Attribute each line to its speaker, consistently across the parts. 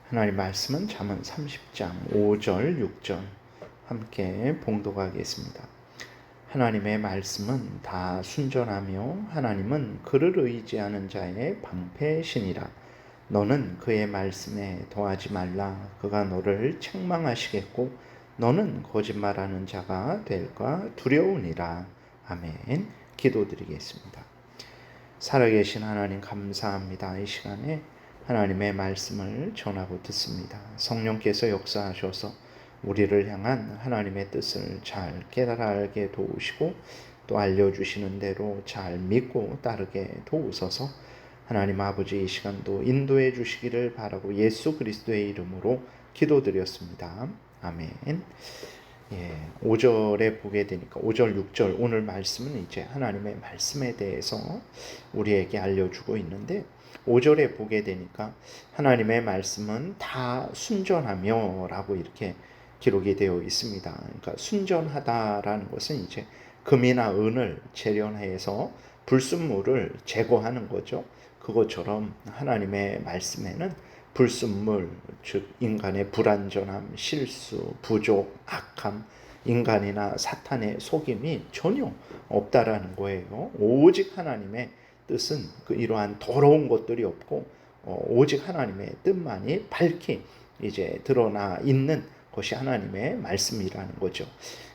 Speaker 1: 하나님 말씀은 잠언 30장 5절 6절 함께 봉독하겠습니다. 하나님의 말씀은 다 순전하며 하나님은 그를 의지하는 자의 방패시니라. 너는 그의 말씀에 더하지 말라. 그가 너를 책망하시겠고 너는 거짓말하는 자가 될까 두려우니라. 아멘. 기도드리겠습니다. 살아계신 하나님 감사합니다. 이 시간에 하나님의 말씀을 전하고 듣습니다. 성령께서 역사하셔서 우리를 향한 하나님의 뜻을 잘 깨달아 알게 도우시고 또 알려주시는 대로 잘 믿고 따르게 도우소서. 하나님 아버지 이 시간도 인도해 주시기를 바라고 예수 그리스도의 이름으로 기도드렸습니다. 아멘. 5절에 보게 되니까 5절 6절 오늘 말씀은 이제 하나님의 말씀에 대해서 우리에게 알려주고 있는데 5절에 보게 되니까 하나님의 말씀은 다 순전하며 라고 이렇게 기록이 되어 있습니다. 그러니까 순전하다라는 것은 이제 금이나 은을 재련해서 불순물을 제거하는 거죠. 그것처럼 하나님의 말씀에는 불순물, 즉 인간의 불완전함, 실수, 부족, 악함, 인간이나 사탄의 속임이 전혀 없다라는 거예요. 오직 하나님의 뜻은 이러한 더러운 것들이 없고 오직 하나님의 뜻만이 밝히 이제 드러나 있는 것이 하나님의 말씀이라는 거죠.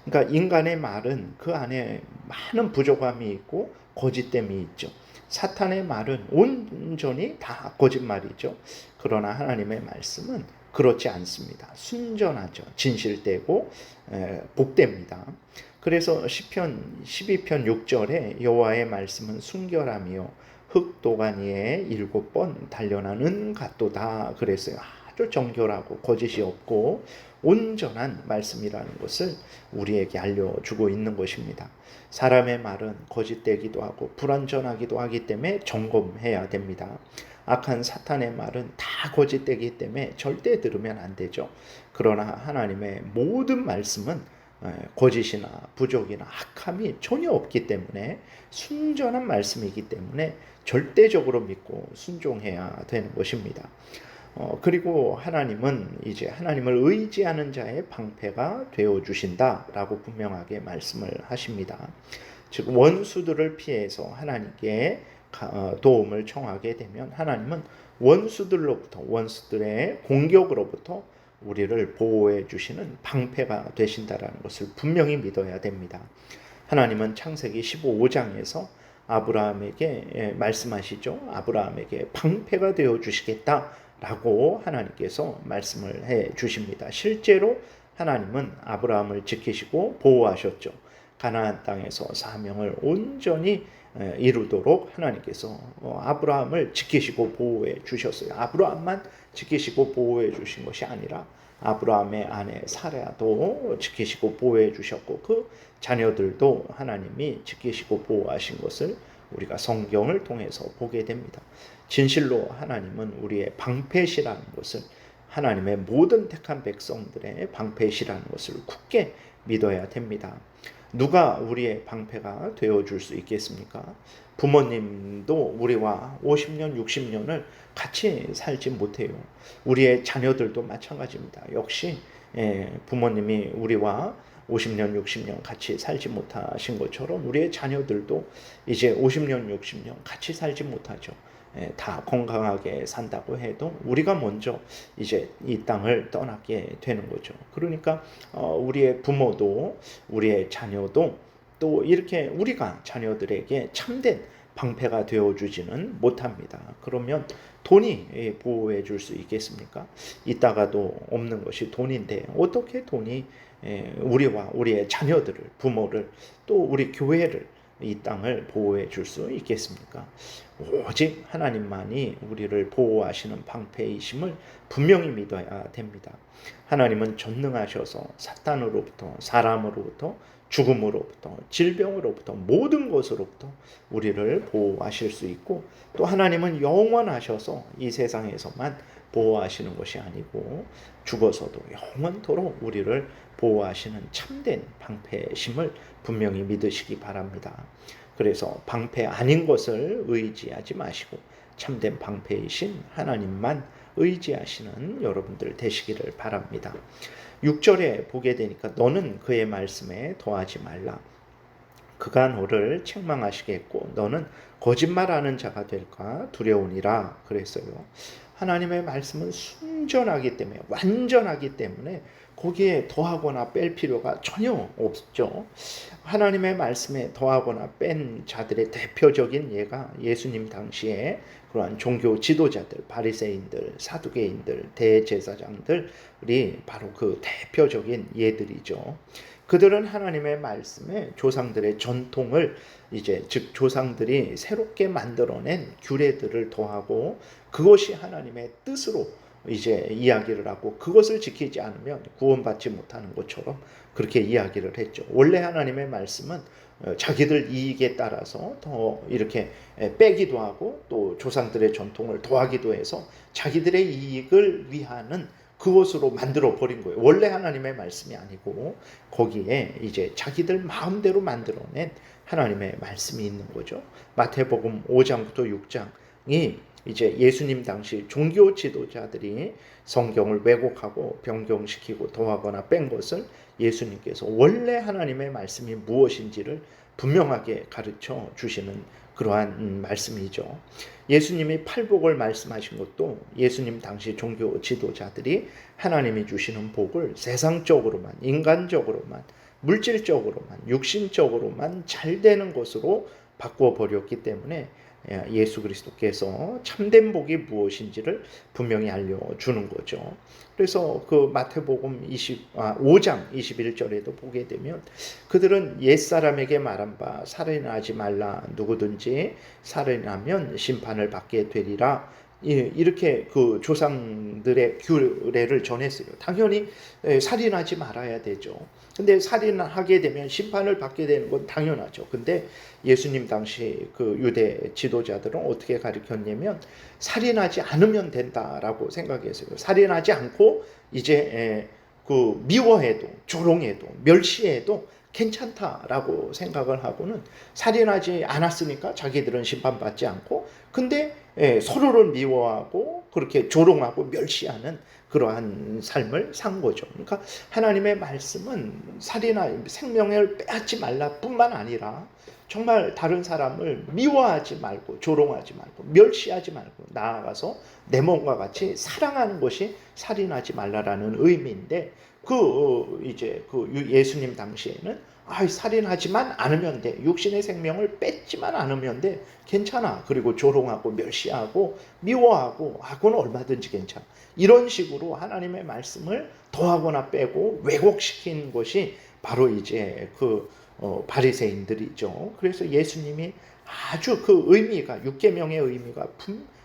Speaker 1: 그러니까 인간의 말은 그 안에 많은 부족함이 있고 거짓됨이 있죠. 사탄의 말은 온전히 다 거짓말이죠. 그러나 하나님의 말씀은 그렇지 않습니다. 순전하죠. 진실되고 복됩니다. 그래서 시편 12편 6절에 여호와의 말씀은 순결하며 흙도간 위에 7번 단련한 은 같도다 그랬어요. 아주 정결하고 거짓이 없고 온전한 말씀이라는 것을 우리에게 알려주고 있는 것입니다. 사람의 말은 거짓되기도 하고 불완전하기도 하기 때문에 점검해야 됩니다. 악한 사탄의 말은 다 거짓되기 때문에 절대 들으면 안 되죠. 그러나 하나님의 모든 말씀은 거짓이나 부족이나 악함이 전혀 없기 때문에 순전한 말씀이기 때문에 절대적으로 믿고 순종해야 되는 것입니다. 그리고 하나님은 이제 하나님을 의지하는 자의 방패가 되어 주신다라고 분명하게 말씀을 하십니다. 즉 원수들을 피해서 하나님께 도움을 청하게 되면 하나님은 원수들의 공격으로부터 우리를 보호해 주시는 방패가 되신다라는 것을 분명히 믿어야 됩니다. 하나님은 창세기 15장에서 아브라함에게 말씀하시죠. 아브라함에게 방패가 되어 주시겠다라고 하나님께서 말씀을 해 주십니다. 실제로 하나님은 아브라함을 지키시고 보호하셨죠. 가나안 땅에서 사명을 온전히 이루도록 하나님께서 아브라함을 지키시고 보호해 주셨어요. 아브라함만 지키시고 보호해 주신 것이 아니라 아브라함의 아내 사라도 지키시고 보호해 주셨고 그 자녀들도 하나님이 지키시고 보호하신 것을 우리가 성경을 통해서 보게 됩니다. 진실로 하나님은 우리의 방패시라는 것을 하나님의 모든 택한 백성들의 방패시라는 것을 굳게 믿어야 됩니다. 누가 우리의 방패가 되어줄 수 있겠습니까? 부모님도 우리와 50년, 60년을 같이 살지 못해요. 우리의 자녀들도 마찬가지입니다. 역시 부모님이 우리와 50년, 60년 같이 살지 못하신 것처럼 우리의 자녀들도 이제 50년, 60년 같이 살지 못하죠. 다 건강하게 산다고 해도 우리가 먼저 이제 이 땅을 떠나게 되는 거죠. 그러니까 우리의 부모도 우리의 자녀도 또 이렇게 우리가 자녀들에게 참된 방패가 되어주지는 못합니다. 그러면 돈이 보호해 줄 수 있겠습니까? 있다가도 없는 것이 돈인데 어떻게 돈이 우리와 우리의 자녀들을, 부모를, 또 우리 교회를, 이 땅을 보호해 줄 수 있겠습니까? 오직 하나님만이 우리를 보호하시는 방패이심을 분명히 믿어야 됩니다. 하나님은 전능하셔서 사탄으로부터, 사람으로부터, 죽음으로부터, 질병으로부터, 모든 것으로부터 우리를 보호하실 수 있고 또 하나님은 영원하셔서 이 세상에서만 보호하시는 것이 아니고 죽어서도 영원토록 우리를 보호하시는 참된 방패심을 분명히 믿으시기 바랍니다. 그래서 방패 아닌 것을 의지하지 마시고 참된 방패이신 하나님만 의지하시는 여러분들 되시기를 바랍니다. 6절에 보게 되니까 너는 그의 말씀에 더하지 말라. 그가 너를 책망하시겠고 너는 거짓말하는 자가 될까 두려우니라 그랬어요. 하나님의 말씀은 순전하기 때문에, 완전하기 때문에 거기에 더하거나 뺄 필요가 전혀 없죠. 하나님의 말씀에 더하거나 뺀 자들의 대표적인 예가 예수님 당시에 그러한 종교 지도자들, 바리새인들, 사두개인들, 대제사장들이 바로 그 대표적인 예들이죠. 그들은 하나님의 말씀에 조상들의 전통을 즉 조상들이 새롭게 만들어낸 규례들을 더하고 그것이 하나님의 뜻으로 이야기를 하고 그것을 지키지 않으면 구원받지 못하는 것처럼 그렇게 이야기를 했죠. 원래 하나님의 말씀은 자기들 이익에 따라서 더 이렇게 빼기도 하고 또 조상들의 전통을 더하기도 해서 자기들의 이익을 위하는 그것으로 만들어 버린 거예요. 원래 하나님의 말씀이 아니고 거기에 자기들 마음대로 만들어낸 하나님의 말씀이 있는 거죠. 마태복음 5장부터 6장이 예수님 당시 종교 지도자들이 성경을 왜곡하고 변경시키고 더하거나 뺀 것을 예수님께서 원래 하나님의 말씀이 무엇인지를 분명하게 가르쳐 주시는 그러한 말씀이죠. 예수님이 팔복을 말씀하신 것도 예수님 당시 종교 지도자들이 하나님이 주시는 복을 세상적으로만, 인간적으로만, 물질적으로만, 육신적으로만 잘 되는 것으로 바꿔버렸기 때문에 예수 그리스도께서 참된 복이 무엇인지를 분명히 알려주는 거죠. 그래서 그 마태복음 5장 21절에도 보게 되면 그들은 옛사람에게 말한 바 살인하지 말라 누구든지 살인하면 심판을 받게 되리라 이렇게 그 조상들의 규례를 전했어요. 당연히 살인하지 말아야 되죠. 근데 살인하게 되면 심판을 받게 되는 건 당연하죠. 근데 예수님 당시 그 유대 지도자들은 어떻게 가르쳤냐면 살인하지 않으면 된다라고 생각했어요. 살인하지 않고 그 미워해도 조롱해도 멸시해도 괜찮다라고 생각을 하고는 살인하지 않았으니까 자기들은 심판받지 않고 근데 서로를 미워하고 그렇게 조롱하고 멸시하는 그러한 삶을 산 거죠. 그러니까 하나님의 말씀은 살인하 생명을 빼앗지 말라 뿐만 아니라 정말 다른 사람을 미워하지 말고 조롱하지 말고 멸시하지 말고 나아가서 내 몸과 같이 사랑하는 것이 살인하지 말라라는 의미인데 그 예수님 당시에는 살인하지만 않으면 돼. 육신의 생명을 뺏지만 않으면 돼. 괜찮아. 그리고 조롱하고 멸시하고 미워하고 하고는 얼마든지 괜찮아. 이런 식으로 하나님의 말씀을 더하거나 빼고 왜곡시킨 것이 바로 바리새인들이죠. 그래서 예수님이 아주 그 의미가 육계명의 의미가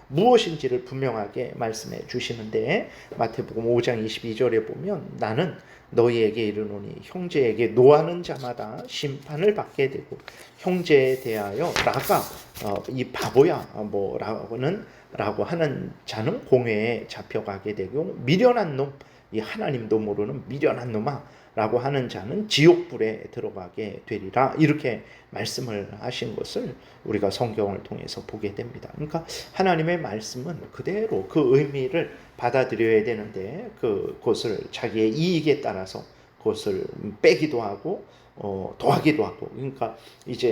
Speaker 1: 무엇인지를 분명하게 말씀해 주시는데 마태복음 5장 22절에 보면 나는 너희에게 이르노니 형제에게 노하는 자마다 심판을 받게 되고 형제에 대하여 나가 이 바보야 라고 하는 자는 공회에 잡혀가게 되고 미련한 놈 이 하나님도 모르는 미련한 놈아 라고 하는 자는 지옥불에 들어가게 되리라 이렇게 말씀을 하신 것을 우리가 성경을 통해서 보게 됩니다. 그러니까 하나님의 말씀은 그대로 그 의미를 받아들여야 되는데 그것을 자기의 이익에 따라서 그것을 빼기도 하고 더하기도 하고 그러니까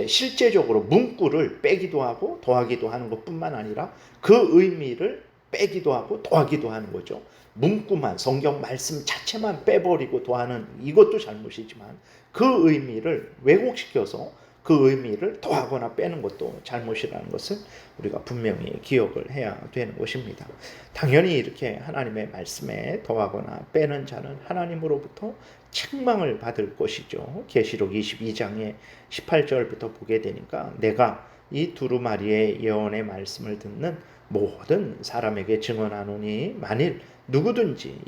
Speaker 1: 실제적으로 문구를 빼기도 하고 더하기도 하는 것뿐만 아니라 그 의미를 빼기도 하고 더하기도 하는 거죠. 문구만 성경 말씀 자체만 빼버리고 더하는 이것도 잘못이지만 그 의미를 왜곡시켜서 그 의미를 더하거나 빼는 것도 잘못이라는 것을 우리가 분명히 기억을 해야 되는 것입니다. 당연히 이렇게 하나님의 말씀에 더하거나 빼는 자는 하나님으로부터 책망을 받을 것이죠. 계시록 22장의 18절부터 보게 되니까 내가 이 두루마리의 예언의 말씀을 듣는 모든 사람에게 증언하노니 만일 누구든지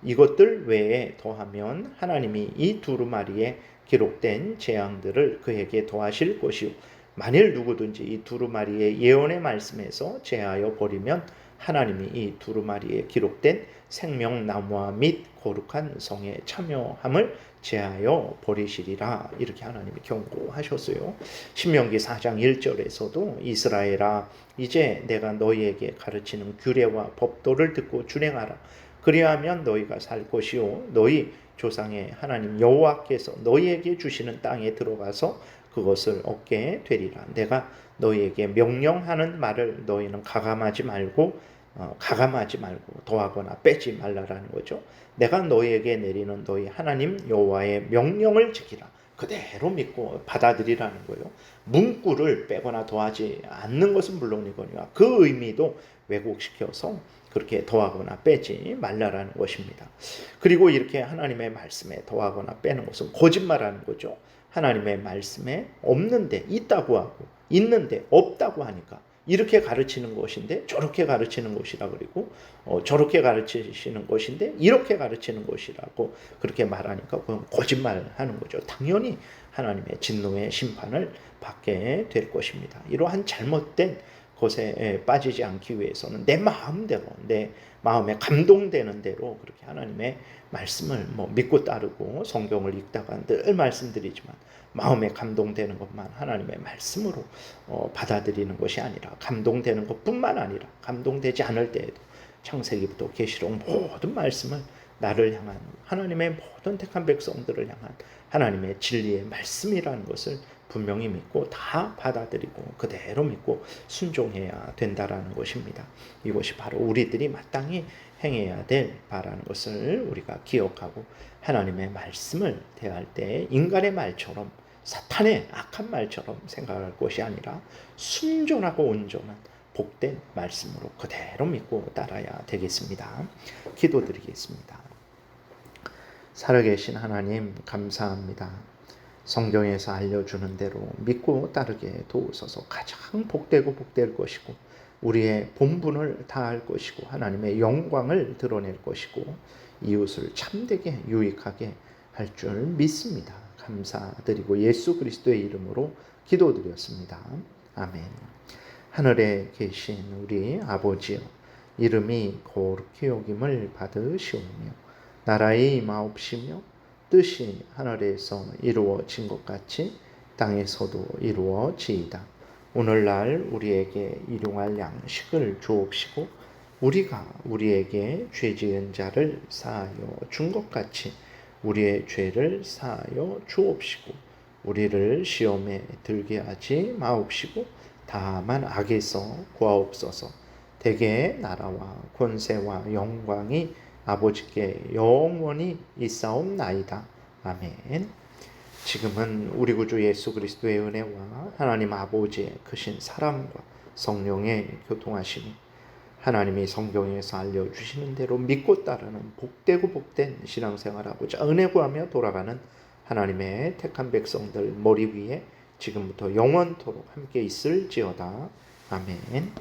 Speaker 1: 이것들 외에 더하면 하나님이 이 두루마리에 기록된 재앙들을 그에게 더하실 것이요 만일 누구든지 이 두루마리의 예언의 말씀에서 제하여 버리면 하나님이 이 두루마리에 기록된 생명나무와 및 거룩한 성에 참여함을 제하여 버리시리라. 이렇게 하나님이 경고하셨어요. 신명기 4장 1절에서도 이스라엘아 이제 내가 너희에게 가르치는 규례와 법도를 듣고 준행하라. 그리하면 너희가 살 것이요 너희 조상의 하나님 여호와께서 너희에게 주시는 땅에 들어가서 그것을 얻게 되리라. 내가 너희에게 명령하는 말을 너희는 가감하지 말고 더하거나 빼지 말라라는 거죠. 내가 너희에게 내리는 너희 하나님 여호와의 명령을 지키라. 그대로 믿고 받아들이라는 거예요. 문구를 빼거나 더하지 않는 것은 물론이거니와 그 의미도 왜곡시켜서 그렇게 더하거나 빼지 말라라는 것입니다. 그리고 이렇게 하나님의 말씀에 더하거나 빼는 것은 거짓말하는 거죠. 하나님의 말씀에 없는데 있다고 하고 있는데 없다고 하니까 이렇게 가르치는 것인데 저렇게 가르치는 것이라 그리고 저렇게 가르치시는 것인데 이렇게 가르치는 것이라고 그렇게 말하니까 그건 거짓말하는 거죠. 당연히 하나님의 진노의 심판을 받게 될 것입니다. 이러한 잘못된 것에 빠지지 않기 위해서는 내 마음대로 내 마음에 감동되는 대로 그렇게 하나님의 말씀을 믿고 따르고 성경을 읽다가 늘 말씀드리지만 마음에 감동되는 것만 하나님의 말씀으로 받아들이는 것이 아니라 감동되는 것뿐만 아니라 감동되지 않을 때에도 창세기부터 계시록 모든 말씀을 나를 향한 하나님의 모든 택한 백성들을 향한 하나님의 진리의 말씀이라는 것을 분명히 믿고 다 받아들이고 그대로 믿고 순종해야 된다라는 것입니다. 이것이 바로 우리들이 마땅히 행해야 될 바라는 것을 우리가 기억하고 하나님의 말씀을 대할 때 인간의 말처럼 사탄의 악한 말처럼 생각할 것이 아니라 순전하고 온전한 복된 말씀으로 그대로 믿고 따라야 되겠습니다. 기도드리겠습니다. 살아계신 하나님 감사합니다. 성경에서 알려주는 대로 믿고 따르게 도우소서. 가장 복되고 복될 것이고 우리의 본분을 다할 것이고 하나님의 영광을 드러낼 것이고 이웃을 참되게 유익하게 할 줄 믿습니다. 감사드리고 예수 그리스도의 이름으로 기도드렸습니다. 아멘. 하늘에 계신 우리 아버지여, 이름이 거룩히 여김을 받으시오며 나라의 임하옵시며 뜻이 하늘에서 이루어진 것 같이 땅에서도 이루어지이다. 오늘날 우리에게 일용할 양식을 주옵시고 우리가 우리에게 죄 지은 자를 사하여 준 것 같이 우리의 죄를 사하여 주옵시고 우리를 시험에 들게 하지 마옵시고 다만 악에서 구하옵소서. 대개 나라와 권세와 영광이 아버지께 영원히 있사옵나이다. 아멘. 지금은 우리 구주 예수 그리스도의 은혜와 하나님 아버지의 크신 사랑과 성령의 교통하심이 하나님이 성경에서 알려주시는 대로 믿고 따르는 복되고 복된 신앙생활하고자 은혜 구하며 돌아가는 하나님의 택한 백성들 머리 위에 지금부터 영원토록 함께 있을지어다. 아멘.